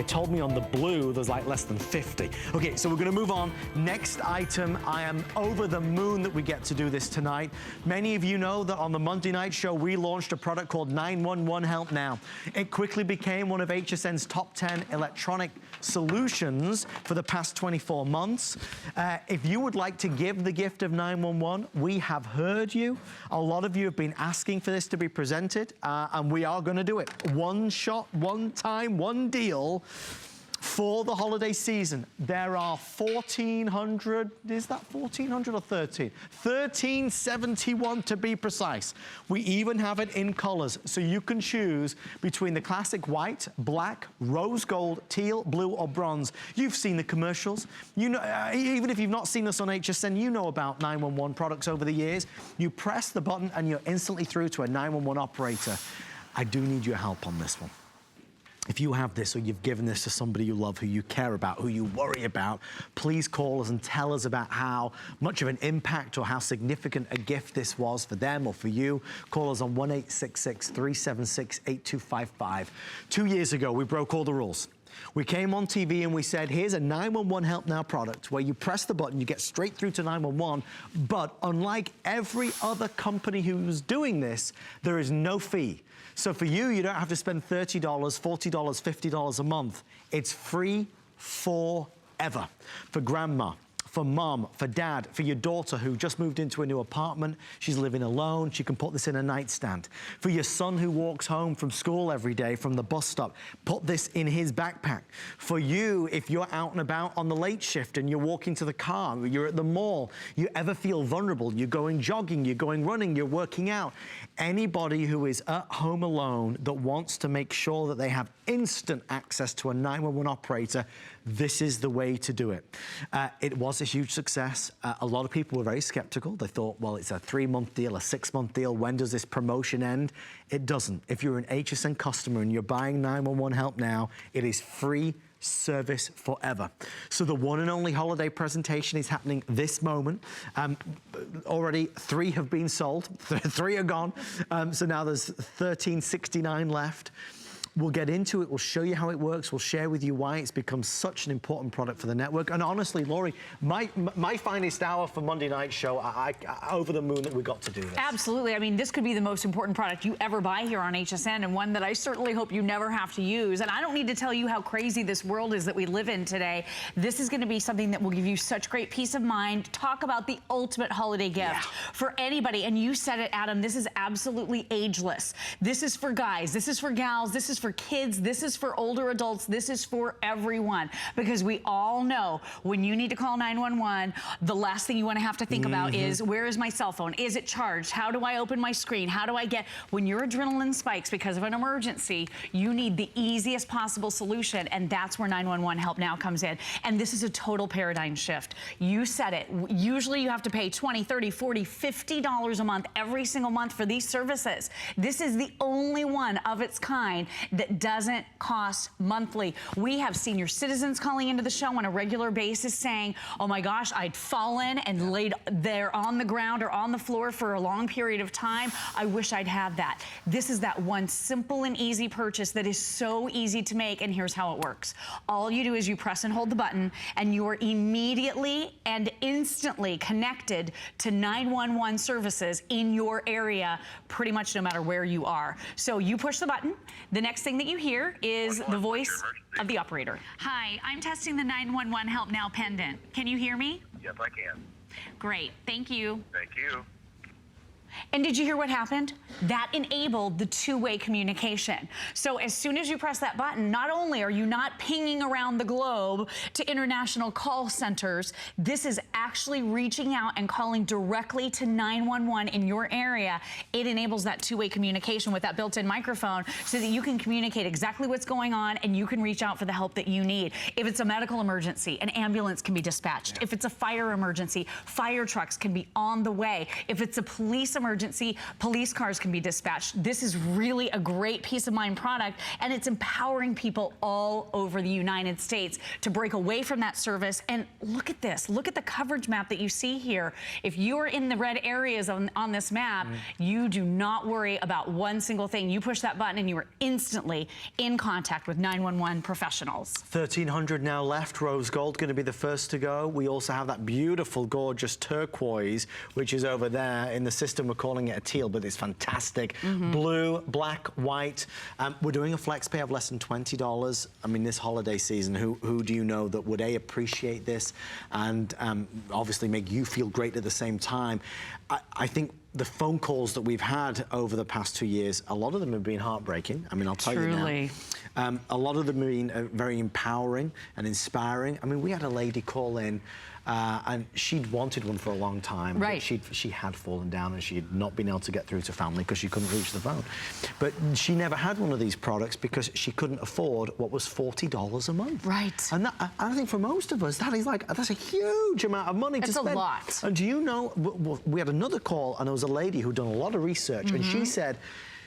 They told me on the blue there's like less than 50. Okay, so we're gonna move on. Next item, I am over the moon that we get to do this tonight. Many of you know that on the Monday night show, we launched a product called 911 Help Now. It quickly became one of HSN's top 10 electronic solutions for the past 24 months. If you would like to give the gift of 911, we have heard you. A lot of you have been asking for this to be presented, and we are gonna do it. One shot, one time, one deal for the holiday season. There are 1,400, is that 1,400 or 13? 1,371 to be precise. We even have it in colors, so you can choose between the classic white, black, rose gold, teal, blue, or bronze. You've seen the commercials. You know, even if you've not seen us on HSN, you know about 911 products over the years. You press the button and you're instantly through to a 911 operator. I do need your help on this one. If you have this or you've given this to somebody you love, who you care about, who you worry about, please call us and tell us about how much of an impact or how significant a gift this was for them or for you. Call us on 1-866-376-8255. 2 years ago, we broke all the rules. We came on TV and we said, here's a 911 Help Now product where you press the button, you get straight through to 911, but unlike every other company who's doing this, there is no fee. So for you, you don't have to spend $30, $40, $50 a month. It's free forever. For grandma, for mom, for dad, for your daughter who just moved into a new apartment, she's living alone, she can put this in a nightstand. For your son who walks home from school every day from the bus stop, put this in his backpack. For you, if you're out and about on the late shift and you're walking to the car, you're at the mall, you ever feel vulnerable, you're going jogging, you're going running, you're working out. Anybody who is at home alone that wants to make sure that they have instant access to a 911 operator, this is the way to do it. It was a huge success. A lot of people were very skeptical. They thought, well, it's a 3-month deal, a 6-month deal. When does this promotion end? It doesn't. If you're an HSN customer and you're buying 911 Help Now, it is free service forever. So the one and only holiday presentation is happening this moment. Already 3 have been sold, 3 are gone. So now there's 1,369 left. We'll get into it, we'll show you how it works, we'll share with you why it's become such an important product for the network. And honestly, Lori, my finest hour for Monday night show, over the moon that we got to do this. Absolutely, I mean, this could be the most important product you ever buy here on HSN, and one that I certainly hope you never have to use. And I don't need to tell you how crazy this world is that we live in today. This is gonna be something that will give you such great peace of mind. Talk about the ultimate holiday gift for anybody. And you said it, Adam, this is absolutely ageless. This is for guys, this is for gals, this is for kids, this is for older adults, this is for everyone. Because we all know when you need to call 911, the last thing you want to have to think about is, where is my cell phone? Is it charged? How do I open my screen? How do I get, when your adrenaline spikes because of an emergency, you need the easiest possible solution, and that's where 911 Help Now comes in. And this is a total paradigm shift. You said it. Usually you have to pay $20, $30, $40, $50 a month every single month for these services. This is the only one of its kind that doesn't cost monthly. We have senior citizens calling into the show on a regular basis saying, oh my gosh, I'd fallen and laid there on the ground or on the floor for a long period of time. I wish I'd had that. This is that one simple and easy purchase that is so easy to make, and here's how it works. All you do is you press and hold the button, and you are immediately and instantly connected to 911 services in your area, pretty much no matter where you are. So you push the button. The next thing that you hear is the voice of the operator. Hi, I'm testing the 911 Help Now pendant. Can you hear me? Yes, I can. Great, thank you. Thank you. And did you hear what happened? That enabled the two-way communication. So as soon as you press that button, not only are you not pinging around the globe to international call centers, this is actually reaching out and calling directly to 911 in your area. It enables that two-way communication with that built-in microphone so that you can communicate exactly what's going on, and you can reach out for the help that you need. If it's a medical emergency, an ambulance can be dispatched. If it's a fire emergency, fire trucks can be on the way. If it's a police emergency, police cars can be dispatched. This is really a great peace of mind product, and it's empowering people all over the United States to break away from that service. And look at this. Look at the coverage map that you see here. If you are in the red areas on this map, you do not worry about one single thing. You push that button and you are instantly in contact with 911 professionals. 1,300 now left. Rose gold going to be the first to go. We also have that beautiful, gorgeous turquoise, which is over there. In the system, we're calling it a teal, but it's fantastic. Blue, black, white. We're doing a flex pay of less than $20. I mean, this holiday season, who do you know that would appreciate this and obviously make you feel great at the same time? I think the phone calls that we've had over the past 2 years, a lot of them have been heartbreaking. I mean, I'll tell you now. A lot of them have been very empowering and inspiring. I mean, we had a lady call in and she'd wanted one for a long time. Right. She had fallen down and she had not been able to get through to family because she couldn't reach the phone. But she never had one of these products because she couldn't afford what was $40 a month. Right. And that, I think for most of us, that's a huge amount of money to spend. It's a lot. And do you know, we had another call and there was a lady who'd done a lot of research and she said,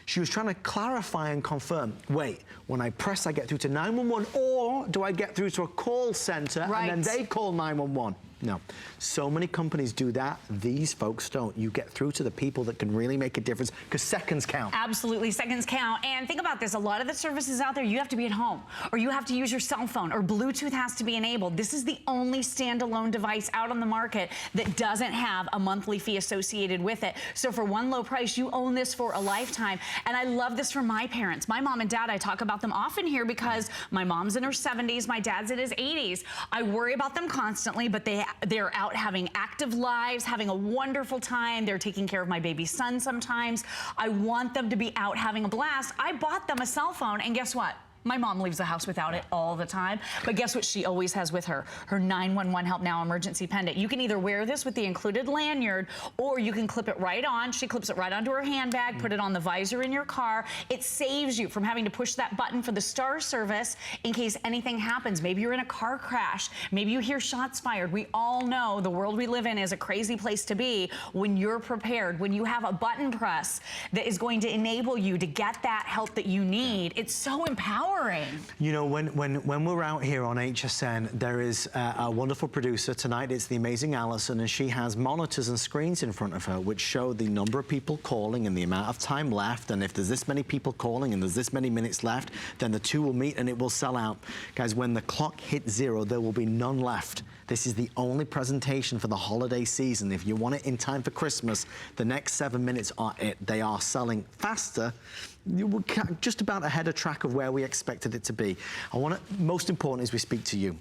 she was trying to clarify and confirm, wait, when I press, I get through to 911, or do I get through to a call center and then they call 911? No. So many companies do that. These folks don't. You get through to the people that can really make a difference because seconds count. Absolutely, seconds count. And think about this, a lot of the services out there, you have to be at home or you have to use your cell phone or Bluetooth has to be enabled. This is the only standalone device out on the market that doesn't have a monthly fee associated with it. So for one low price, you own this for a lifetime. And I love this for my parents. My mom and dad, I talk about them often here because my mom's in her 70s, my dad's in his 80s. I worry about them constantly, but they're out having active lives, having a wonderful time. They're taking care of my baby son sometimes. I want them to be out having a blast. I bought them a cell phone, and guess what? My mom leaves the house without it all the time. But guess what she always has with her? Her 911 Help Now emergency pendant. You can either wear this with the included lanyard or you can clip it right on. She clips it right onto her handbag, put it on the visor in your car. It saves you from having to push that button for the star service in case anything happens. Maybe you're in a car crash. Maybe you hear shots fired. We all know the world we live in is a crazy place to be. When you're prepared, when you have a button press that is going to enable you to get that help that you need, it's so empowering. You know, when we're out here on HSN, there is a wonderful producer tonight. It's the amazing Allison, and she has monitors and screens in front of her which show the number of people calling and the amount of time left. And if there's this many people calling and there's this many minutes left, then the two will meet and it will sell out. Guys, when the clock hits 0, there will be none left. This is the only presentation for the holiday season. If you want it in time for Christmas, the next 7 minutes are it. They are selling faster. We're just about ahead of track of where we expected it to be. Most important is we speak to you.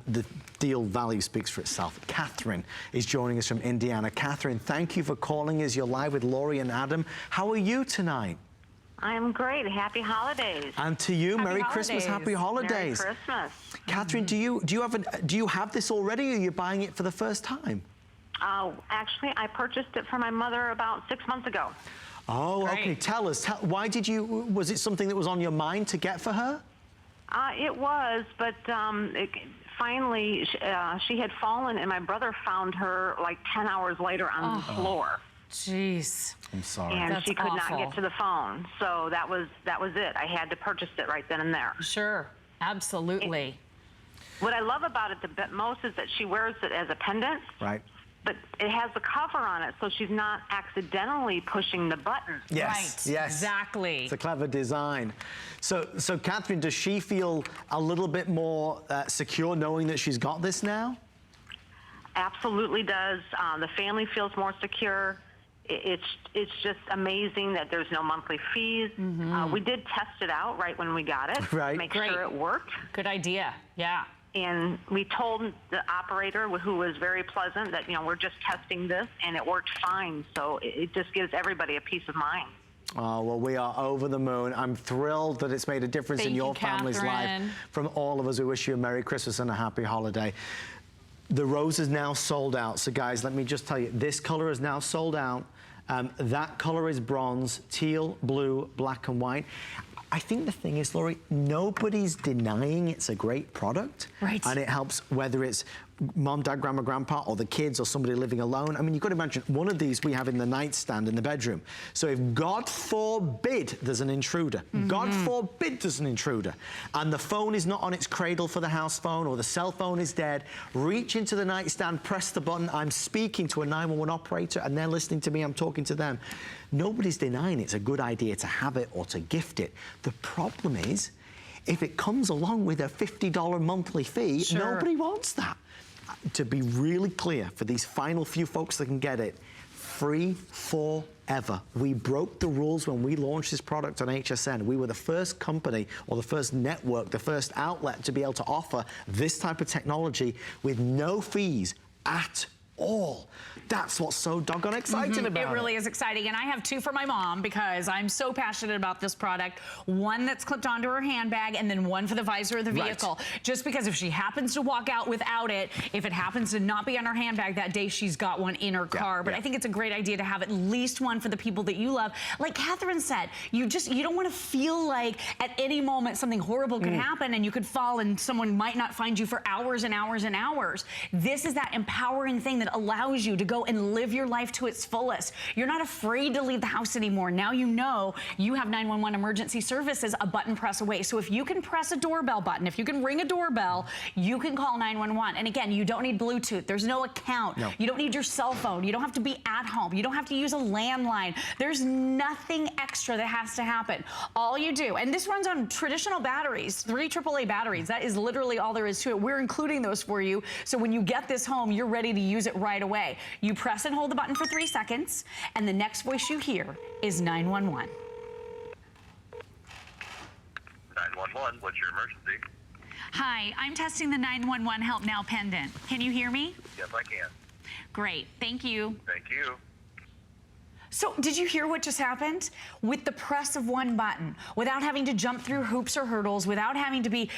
The deal value speaks for itself. Catherine is joining us from Indiana. Catherine, thank you for calling us. You're live with Lori and Adam. How are you tonight? I'm great. Happy holidays. And to you, Happy Merry holidays. Christmas, Happy Holidays. Merry Christmas. Catherine, do you have this already, or are you buying it for the first time? Actually, I purchased it for my mother about 6 months ago. Oh, Great. okay. Tell us, why was it something that was on your mind to get for her? It was, but finally she had fallen, and my brother found her like 10 hours later on the floor. Jeez. I'm sorry. And That's she could awful. not get to the phone. So that was it. I had to purchase it right then and there. Sure, absolutely. What I love about it the most is that she wears it as a pendant. Right. But it has the cover on it, so she's not accidentally pushing the button. Yes, Right, yes. exactly. It's a clever design. So Catherine, does she feel a little bit more secure knowing that she's got this now? Absolutely does. The family feels more secure. It's just amazing that there's no monthly fees. We did test it out right when we got it. Right. Make Great. sure it worked. Good idea, yeah. And we told the operator, who was very pleasant, that, we're just testing this, and it worked fine. So it just gives everybody a peace of mind. Oh, well, we are over the moon. I'm thrilled that it's made a difference in your family's life. From all of us, we wish you a Merry Christmas and a Happy Holiday. The rose is now sold out. So, guys, let me just tell you, this color is now sold out. That color is bronze, teal, blue, black, and white. I think the thing is, Lori, nobody's denying it's a great product. Right. And it helps whether it's mom, dad, grandma, grandpa, or the kids, or somebody living alone. I mean, you've got to imagine, one of these we have in the nightstand in the bedroom. So if God forbid there's an intruder, God forbid there's an intruder, and the phone is not on its cradle for the house phone, or the cell phone is dead, reach into the nightstand, press the button. I'm speaking to a 911 operator, and they're listening to me, I'm talking to them. Nobody's denying it's a good idea to have it or to gift it. The problem is, if it comes along with a $50 monthly fee, nobody wants that. To be really clear, for these final few folks that can get it, free forever. We broke the rules when we launched this product on HSN. We were the first company, or the first network, the first outlet to be able to offer this type of technology with no fees at all. That's what's so doggone exciting about it. It really is exciting. And I have two for my mom because I'm so passionate about this product. One that's clipped onto her handbag, and then one for the visor of the vehicle. Right. Just because if she happens to walk out without it, if it happens to not be on her handbag that day, she's got one in her car. But I think it's a great idea to have at least one for the people that you love. Like Catherine said, you don't want to feel like at any moment something horrible could happen and you could fall and someone might not find you for hours and hours and hours. This is that empowering thing that allows you to go and live your life to its fullest. You're not afraid to leave the house anymore. Now you know you have 911 emergency services a button press away. So if you can press a doorbell button, if you can ring a doorbell, you can call 911. And again, you don't need Bluetooth. There's no account. No. You don't need your cell phone. You don't have to be at home. You don't have to use a landline. There's nothing extra that has to happen. All you do, and this runs on traditional batteries, 3 AAA batteries. That is literally all there is to it. We're including those for you. So when you get this home, you're ready to use it right away. You press and hold the button for 3 seconds, and the next voice you hear is 911. 911, what's your emergency? Hi, I'm testing the 911 Help Now pendant. Can you hear me? Yes, I can. Great, thank you. Thank you. So did you hear what just happened? With the press of one button, without having to jump through hoops or hurdles, without having to be,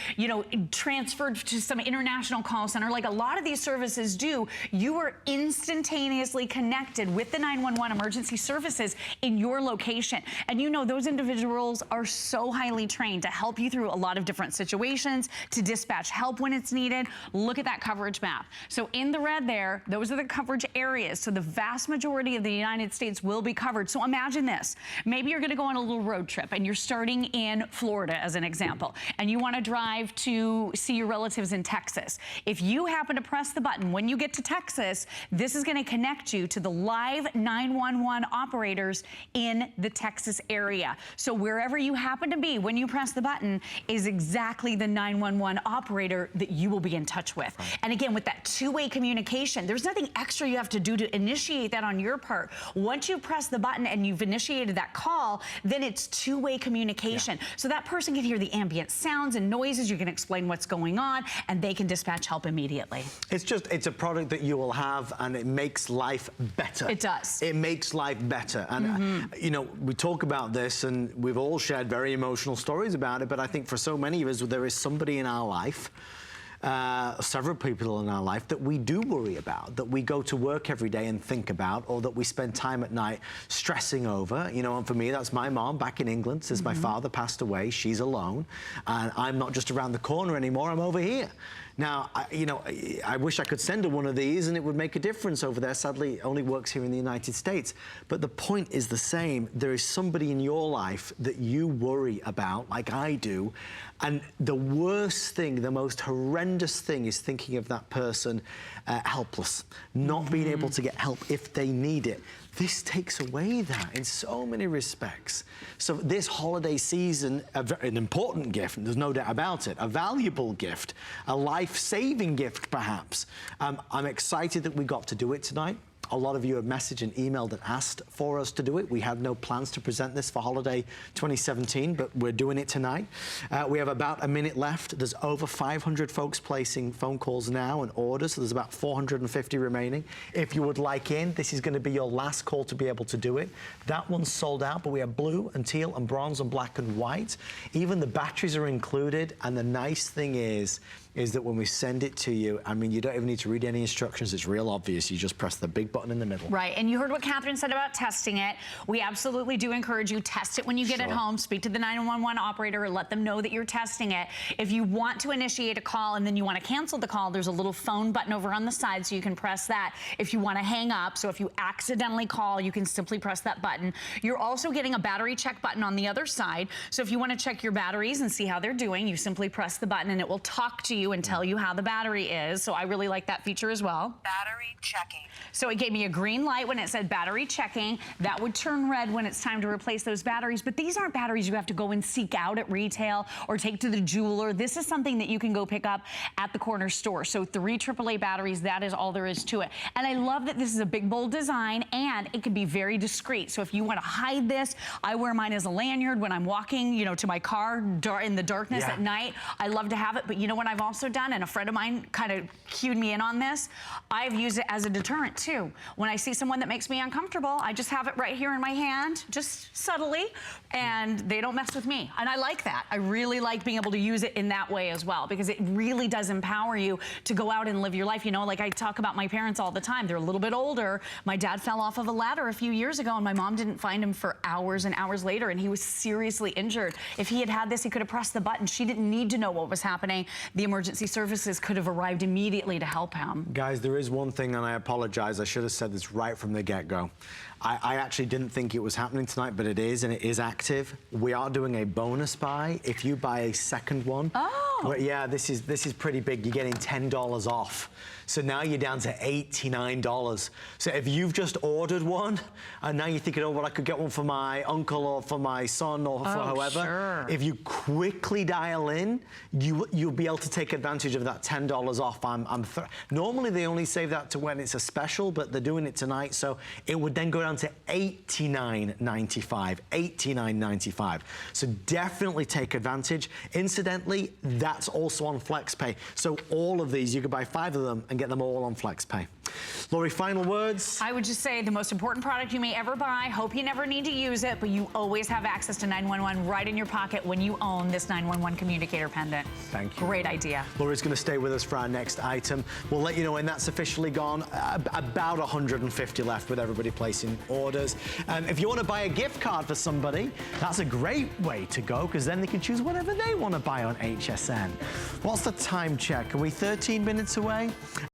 transferred to some international call center, like a lot of these services do, you are instantaneously connected with the 911 emergency services in your location. And those individuals are so highly trained to help you through a lot of different situations, to dispatch help when it's needed. Look at that coverage map. So in the red there, those are the coverage areas. So the vast majority of the United States will be covered. So imagine this. Maybe you're going to go on a little road trip and you're starting in Florida as an example, and you want to drive to see your relatives in Texas. If you happen to press the button when you get to Texas, this is going to connect you to the live 911 operators in the Texas area. So wherever you happen to be when you press the button is exactly the 911 operator that you will be in touch with. Right. And again, with that two-way communication, there's nothing extra you have to do to initiate that on your part. Once you press the button and you've initiated that call, then it's two-way communication. Yeah. So that person can hear the ambient sounds and noises, you can explain what's going on, and they can dispatch help immediately. It's a product that you will have, and it makes life better. It does. It makes life better. And, we talk about this, and we've all shared very emotional stories about it, but I think for so many of us, there is somebody in our life, several people in our life that we do worry about, that we go to work every day and think about, or that we spend time at night stressing over. And for me, that's my mom back in England. Since my father passed away, she's alone, and I'm not just around the corner anymore, I'm over here. Now, I wish I could send her one of these and it would make a difference over there. Sadly, it only works here in the United States. But the point is the same. There is somebody in your life that you worry about, like I do. And the worst thing, the most horrendous thing is thinking of that person helpless, not being able to get help if they need it. This takes away that in so many respects. So this holiday season, an important gift, there's no doubt about it, a valuable gift, a life-saving gift perhaps. I'm excited that we got to do it tonight. A lot of you have messaged and emailed and asked for us to do it. We had no plans to present this for holiday 2017, but we're doing it tonight. We have about a minute left. There's over 500 folks placing phone calls now and orders, so there's about 450 remaining. If you would like in, this is going to be your last call to be able to do it. That one's sold out, but we have blue and teal and bronze and black and white. Even the batteries are included, and the nice thing is that when we send it to you, you don't even need to read any instructions. It's real obvious. You just press the big button button in the middle. Right, and you heard what Catherine said about testing it. We absolutely do encourage you, test it when you get it home, speak to the 911 operator, let them know that you're testing it. If you want to initiate a call and then you want to cancel the call, there's a little phone button over on the side, so you can press that. If you want to hang up, so if you accidentally call, you can simply press that button. You're also getting a battery check button on the other side, so if you want to check your batteries and see how they're doing, you simply press the button and it will talk to you and tell you how the battery is. So I really like that feature as well. Battery checking. So it gave me a green light when it said battery checking. That would turn red when it's time to replace those batteries. But these aren't batteries you have to go and seek out at retail or take to the jeweler. This is something that you can go pick up at the corner store. So 3 AAA batteries, that is all there is to it. And I love that this is a big, bold design, and it can be very discreet. So if you want to hide this, I wear mine as a lanyard when I'm walking, you know, to my car in the darkness at night. I love to have it. But you know what I've also done, and a friend of mine kind of cued me in on this, I've used it as a deterrent too. When I see someone that makes me uncomfortable, I just have it right here in my hand, just subtly, and they don't mess with me. And I like that. I really like being able to use it in that way as well, because it really does empower you to go out and live your life. You know, like I talk about my parents all the time. They're a little bit older. My dad fell off of a ladder a few years ago, and my mom didn't find him for hours and hours later, and he was seriously injured. If he had had this, he could have pressed the button. She didn't need to know what was happening. The emergency services could have arrived immediately to help him. Guys, there is one thing, and I apologize, I should have said this right from the get-go. I actually didn't think it was happening tonight, but it is, and it is active. We are doing a bonus buy if you buy a second one. Oh. Well, yeah, this is pretty big. You're getting $10 off. So now you're down to $89. So if you've just ordered one, and now you're thinking, oh, well, I could get one for my uncle or for my son or for whoever. Sure. If you quickly dial in, you'll be able to take advantage of that $10 off. Normally they only save that to when it's a special, but they're doing it tonight, so it would then go down to $89.95. $89.95. So definitely take advantage. Incidentally, that's also on FlexPay. So all of these, you could buy 5 of them and get them all on FlexPay. Lori, final words? I would just say the most important product you may ever buy. Hope you never need to use it, but you always have access to 911 right in your pocket when you own this 911 communicator pendant. Thank you. Great idea. Lori's going to stay with us for our next item. We'll let you know when that's officially gone. About 150 left with everybody placing orders. If you want to buy a gift card for somebody, that's a great way to go, because then they can choose whatever they want to buy on HSN. What's the time check? Are we 13 minutes away?